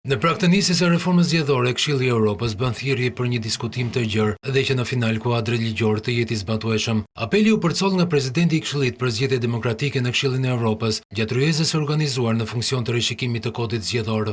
Në prag të nisjes së reformës zgjedhore, Këshilli i Evropës bën thirrje për një diskutim të gjerë dhe që në final kuadri ligjor të jetë i zbatueshëm. Apeli u përcoll nga presidenti i Këshillit për zgjedhje demokratike në Këshillin e Evropës, gjatë ryezës së organizuar në funksion të rishikimit të kodit zgjedhor.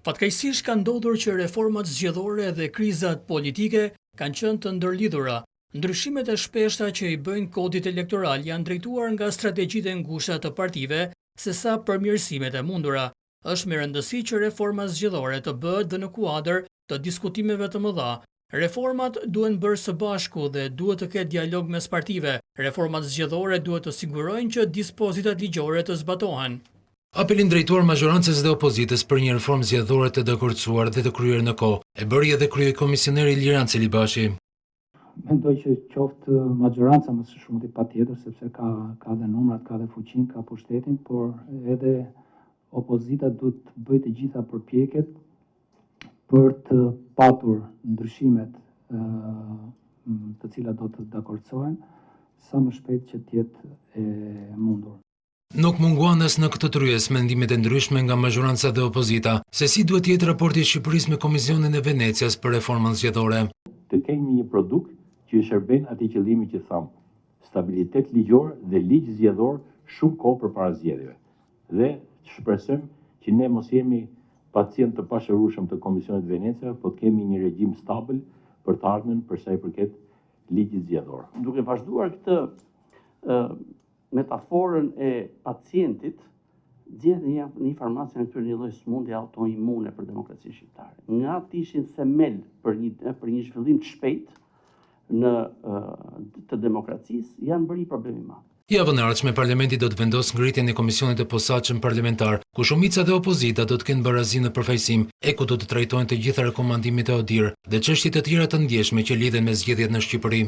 Fatkeqësisht ka ndodhur që reformat zgjedhore dhe krizat politike kanë qenë të ndërlidhura. Ndryshimet e shpeshta që i bëjnë kodit elektoral janë drejtuar nga strategjitë e ngushta të partive, sesa përmirësimet e mundura. Është me rëndësi që reforma zgjedhore të bëhet dhe në kuadër të diskutimeve të mëdha. Reformat duhen bërë së bashku dhe duhet të ketë dialog mes partive. Reformat zgjedhore duhet të sigurojnë që dispozitat ligjore të zbatohen. Apelin drejtuar mazhorancës dhe opozitës për një reformë zgjedhore të dakordsuar dhe të kryer në kohë, e bëri edhe kryekomisioneri Iliran Celibashi. Mendoj që qoftë mazhoranca më së shumti patjetër, sepse ka dhe numrat, ka dhe fuqinë, ka pushtetin, por edhe opozita duhet të bëjë të gjitha përpjekjet për të patur ndryshimet të cilat do të dakordsohen sa më shpejt që të jetë e mundur. Nuk munguan as në këtë të ryes mendimet e ndryshme nga mazhoranca dhe opozita se si duhet të jetë raporti i Shqipërisë me Komisionin e Venecias për reformën zgjedhore. Të kemi një produkt që i shërben atij qëllimi që tham, stabilitet ligjor dhe ligj zgjedhor shumë kohë përpara zgjedhjeve. Dhe shpresojmë që ne mos jemi pacient të pashërueshëm të Komisionit Venecia, po të kemi një regjim stabil për të ardhmen për sa i përket ligjit zgjedhor. Duke vazhduar këtë metaforën e pacientit, gjethet një farmacia në këtyre një lloj sëmundje autoimune për demokracinë shqiptare. Nga të ishin themel për një zhvillim të shpejtë të demokracisë, janë bërë një problem i madh. Javën e ardhshme parlamenti do të vendosë ngritjen e komisionit të posaçëm parlamentar, ku shumica dhe opozita do të kenë barazi në përfaqësim, e ku do të trajtojnë të gjitha rekomandimet e ODIHR dhe çështje të tjera të ndjeshme që lidhen me zgjedhjet në Shqipëri.